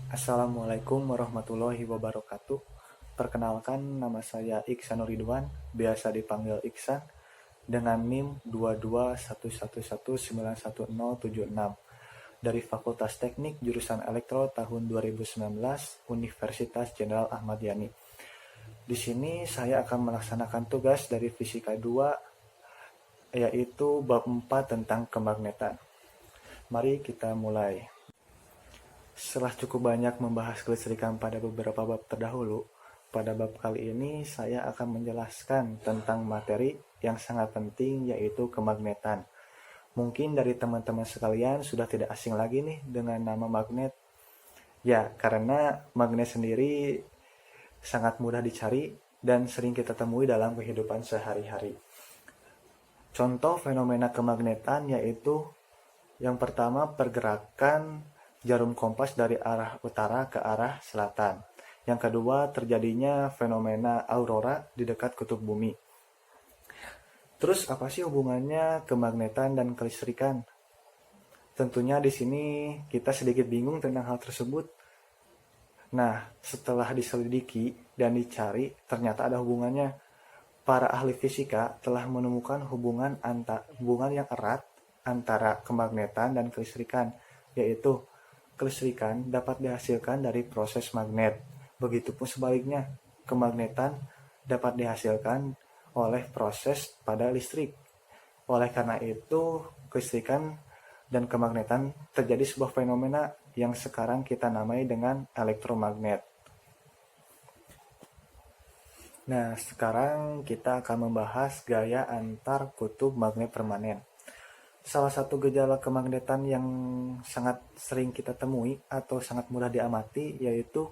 Assalamualaikum warahmatullahi wabarakatuh. Perkenalkan, nama saya Iksan Ridwan, biasa dipanggil Iksan, dengan NIM 22111911076 dari Fakultas Teknik jurusan Elektro tahun 2019 Universitas Jenderal Ahmad Yani. Di sini saya akan melaksanakan tugas dari Fisika 2, yaitu bab 4 tentang kemagnetan. Mari kita mulai. Setelah cukup banyak membahas kelistrikan pada beberapa bab terdahulu, pada bab kali ini saya akan menjelaskan tentang materi yang sangat penting, yaitu kemagnetan. Mungkin dari teman-teman sekalian sudah tidak asing lagi nih dengan nama magnet. Ya, karena magnet sendiri sangat mudah dicari dan sering kita temui dalam kehidupan sehari-hari. Contoh fenomena kemagnetan yaitu yang pertama, pergerakan jarum kompas dari arah utara ke arah selatan. Yang kedua, terjadinya fenomena aurora di dekat kutub bumi. Terus apa sih hubungannya kemagnetan dan kelistrikan? Tentunya di sini kita sedikit bingung tentang hal tersebut. Nah, setelah diselidiki dan dicari, ternyata ada hubungannya. Para ahli fisika telah menemukan hubungan yang erat antara kemagnetan dan kelistrikan, yaitu kelistrikan dapat dihasilkan dari proses magnet. Begitupun sebaliknya, kemagnetan dapat dihasilkan oleh proses pada listrik. Oleh karena itu, kelistrikan dan kemagnetan terjadi sebuah fenomena yang sekarang kita namai dengan elektromagnet. Nah, sekarang kita akan membahas gaya antar kutub magnet permanen. Salah satu gejala kemagnetan yang sangat sering kita temui atau sangat mudah diamati yaitu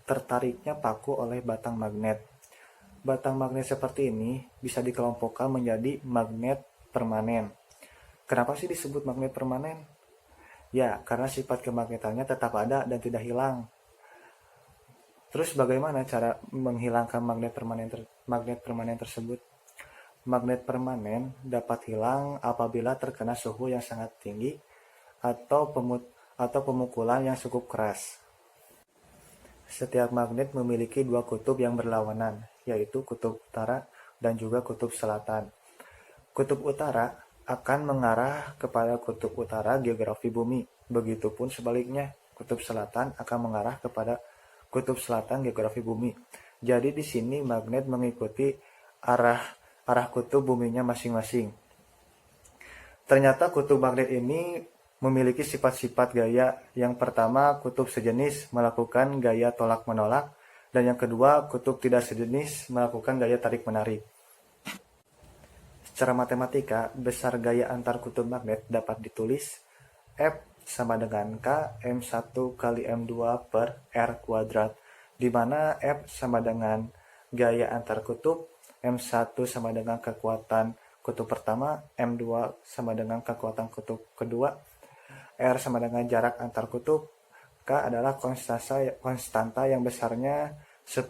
tertariknya paku oleh batang magnet. Batang magnet seperti ini bisa dikelompokkan menjadi magnet permanen. Kenapa sih disebut magnet permanen? Ya, karena sifat kemagnetannya tetap ada dan tidak hilang. Terus bagaimana cara menghilangkan magnet permanen tersebut? Magnet permanen dapat hilang apabila terkena suhu yang sangat tinggi atau pemukulan yang cukup keras. Setiap magnet memiliki dua kutub yang berlawanan, yaitu kutub utara dan juga kutub selatan. Kutub utara akan mengarah kepada kutub utara geografi bumi, begitupun sebaliknya, kutub selatan akan mengarah kepada kutub selatan geografi bumi. Jadi di sini magnet mengikuti arah kutub buminya masing-masing. Ternyata kutub magnet ini memiliki sifat-sifat gaya. Yang pertama, kutub sejenis melakukan gaya tolak-menolak, dan yang kedua, kutub tidak sejenis melakukan gaya tarik-menarik. Secara matematika, besar gaya antar kutub magnet dapat ditulis F sama dengan K M1 kali M2 per R kuadrat, di mana F sama dengan gaya antar kutub, M1 sama dengan kekuatan kutub pertama, M2 sama dengan kekuatan kutub kedua, R sama dengan jarak antar kutub, K adalah konstanta yang besarnya 10⁻⁷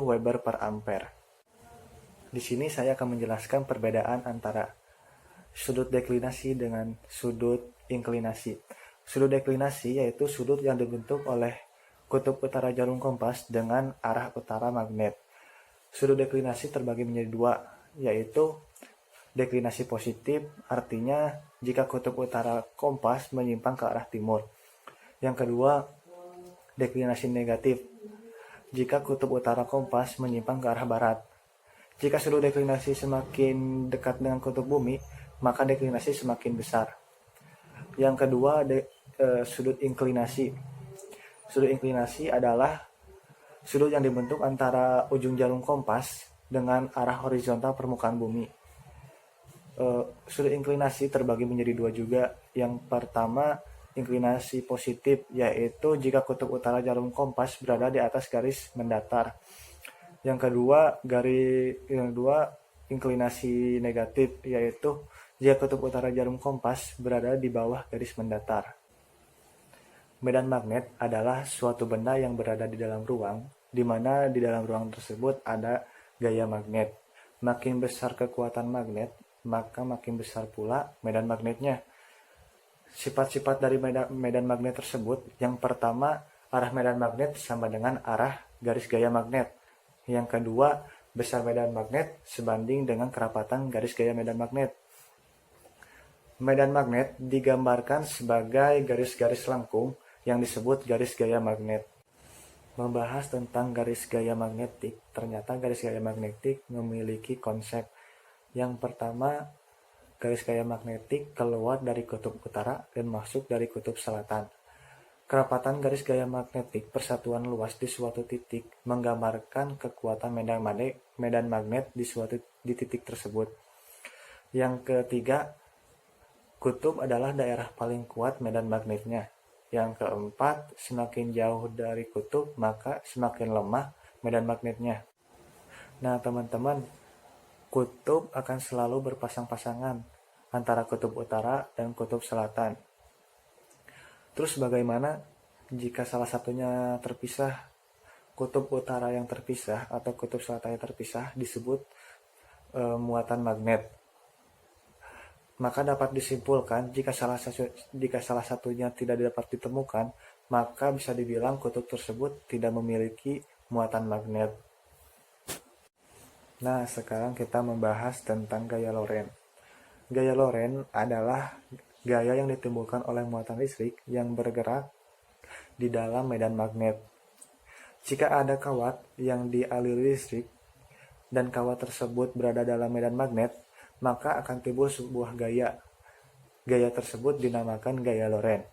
Weber per ampere. Di sini saya akan menjelaskan perbedaan antara sudut deklinasi dengan sudut inklinasi. Sudut deklinasi yaitu sudut yang dibentuk oleh kutub utara jarum kompas dengan arah utara magnet. Sudut deklinasi terbagi menjadi dua, yaitu deklinasi positif, artinya jika kutub utara kompas menyimpang ke arah timur. Yang kedua, deklinasi negatif, jika kutub utara kompas menyimpang ke arah barat. Jika sudut deklinasi semakin dekat dengan kutub bumi, maka deklinasi semakin besar. Yang kedua, sudut inklinasi. Sudut inklinasi adalah sudut yang dibentuk antara ujung jarum kompas dengan arah horizontal permukaan bumi. Sudut inklinasi terbagi menjadi dua juga. Yang pertama, inklinasi positif, yaitu jika kutub utara jarum kompas berada di atas garis mendatar. Yang kedua, inklinasi negatif, yaitu jika kutub utara jarum kompas berada di bawah garis mendatar. Medan magnet adalah suatu benda yang berada di dalam ruang, di mana di dalam ruang tersebut ada gaya magnet. Makin besar kekuatan magnet, maka makin besar pula medan magnetnya. Sifat-sifat dari medan magnet tersebut, yang pertama, arah medan magnet sama dengan arah garis gaya magnet. Yang kedua, besar medan magnet sebanding dengan kerapatan garis gaya medan magnet. Medan magnet digambarkan sebagai garis-garis lengkung yang disebut garis gaya magnet. Membahas tentang garis gaya magnetik, ternyata garis gaya magnetik memiliki konsep. Yang pertama, garis gaya magnetik keluar dari kutub utara dan masuk dari kutub selatan. Kerapatan garis gaya magnetik persatuan luas di suatu titik menggambarkan kekuatan medan magnet di titik tersebut. Yang ketiga, kutub adalah daerah paling kuat medan magnetnya. Yang keempat, semakin jauh dari kutub maka semakin lemah medan magnetnya. Nah teman-teman, kutub akan selalu berpasang-pasangan antara kutub utara dan kutub selatan. Terus bagaimana jika salah satunya terpisah? Kutub utara yang terpisah atau kutub selatan yang terpisah disebut muatan magnet. Maka dapat disimpulkan jika salah satunya tidak dapat ditemukan, maka bisa dibilang kutub tersebut tidak memiliki muatan magnet. Nah, sekarang kita membahas tentang gaya Lorentz. Gaya Lorentz adalah gaya yang ditimbulkan oleh muatan listrik yang bergerak di dalam medan magnet. Jika ada kawat yang dialiri listrik dan kawat tersebut berada dalam medan magnet, maka akan timbul sebuah gaya. Gaya tersebut dinamakan gaya Lorentz.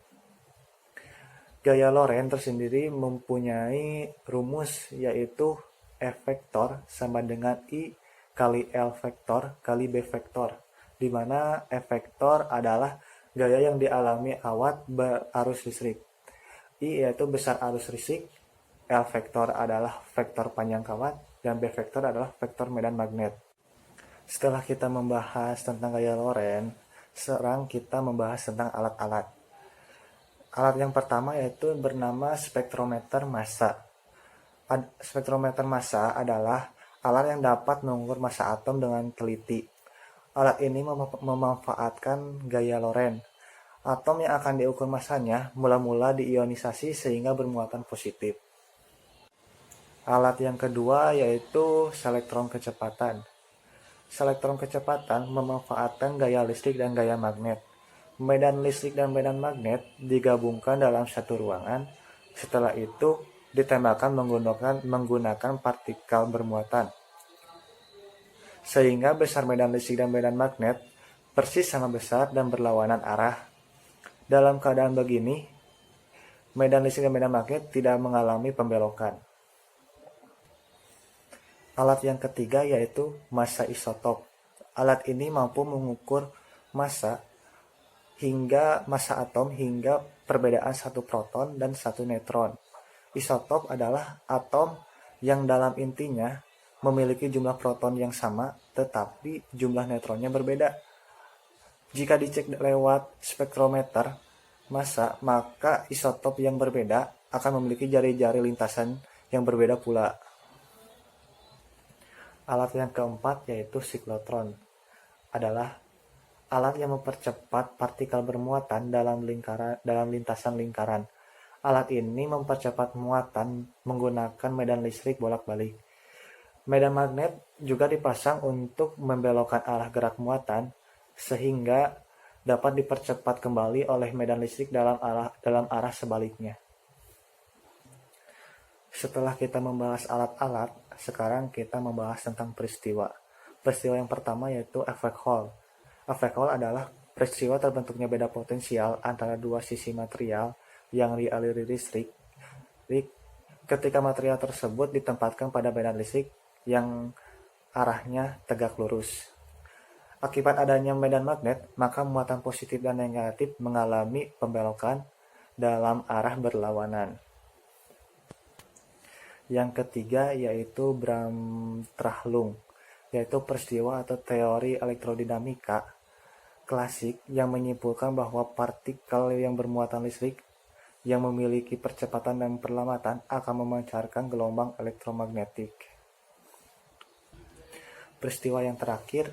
Gaya Lorentz tersendiri mempunyai rumus, yaitu F vektor sama dengan I kali L vektor kali B vektor, di mana F vektor adalah gaya yang dialami kawat berarus listrik. I yaitu besar arus listrik, L vektor adalah vektor panjang kawat, dan B vektor adalah vektor medan magnet. Setelah kita membahas tentang gaya Lorentz, sekarang kita membahas tentang alat-alat. Alat yang pertama yaitu bernama spektrometer massa. Spektrometer massa adalah alat yang dapat mengukur massa atom dengan teliti. Alat ini memanfaatkan gaya Lorentz. Atom yang akan diukur massanya mula-mula diionisasi sehingga bermuatan positif. Alat yang kedua yaitu selektron kecepatan. Selektron kecepatan memanfaatkan gaya listrik dan gaya magnet. Medan listrik dan medan magnet digabungkan dalam satu ruangan. Setelah itu ditembakkan menggunakan partikel bermuatan. Sehingga besar medan listrik dan medan magnet persis sama besar dan berlawanan arah. Dalam keadaan begini, medan listrik dan medan magnet tidak mengalami pembelokan. Alat yang ketiga yaitu massa isotop. Alat ini mampu mengukur massa atom hingga perbedaan satu proton dan satu neutron. Isotop adalah atom yang dalam intinya memiliki jumlah proton yang sama tetapi jumlah neutronnya berbeda. Jika dicek lewat spektrometer massa, maka isotop yang berbeda akan memiliki jari-jari lintasan yang berbeda pula. Alat yang keempat yaitu siklotron. Adalah alat yang mempercepat partikel bermuatan dalam lintasan lingkaran. Alat ini mempercepat muatan menggunakan medan listrik bolak-balik. Medan magnet juga dipasang untuk membelokkan arah gerak muatan sehingga dapat dipercepat kembali oleh medan listrik dalam arah sebaliknya. Setelah kita membahas alat-alat, sekarang kita membahas tentang peristiwa. Peristiwa yang pertama yaitu efek Hall. Efek Hall adalah peristiwa terbentuknya beda potensial antara dua sisi material yang dialiri listrik ketika material tersebut ditempatkan pada medan listrik yang arahnya tegak lurus. Akibat adanya medan magnet, maka muatan positif dan negatif mengalami pembelokan dalam arah berlawanan. Yang ketiga yaitu Bremsstrahlung, yaitu peristiwa atau teori elektrodinamika klasik yang menyimpulkan bahwa partikel yang bermuatan listrik yang memiliki percepatan dan perlambatan akan memancarkan gelombang elektromagnetik. Peristiwa yang terakhir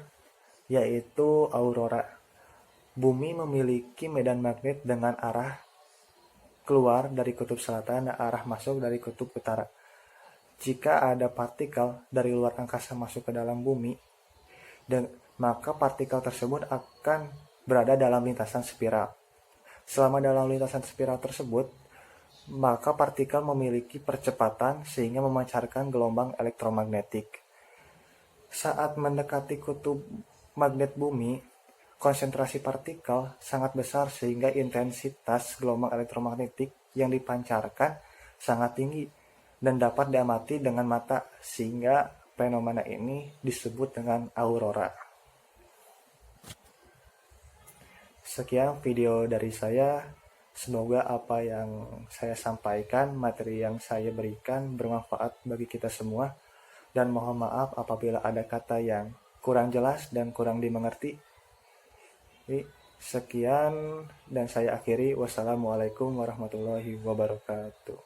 yaitu aurora. Bumi memiliki medan magnet dengan arah keluar dari kutub selatan dan arah masuk dari kutub utara. Jika ada partikel dari luar angkasa masuk ke dalam bumi, maka partikel tersebut akan berada dalam lintasan spiral. Selama dalam lintasan spiral tersebut, maka partikel memiliki percepatan sehingga memancarkan gelombang elektromagnetik. Saat mendekati kutub magnet bumi, konsentrasi partikel sangat besar sehingga intensitas gelombang elektromagnetik yang dipancarkan sangat tinggi dan dapat diamati dengan mata, sehingga fenomena ini disebut dengan aurora. Sekian video dari saya. Semoga apa yang saya sampaikan, materi yang saya berikan bermanfaat bagi kita semua. Dan mohon maaf apabila ada kata yang kurang jelas dan kurang dimengerti. Sekian dan saya akhiri. Wassalamualaikum warahmatullahi wabarakatuh.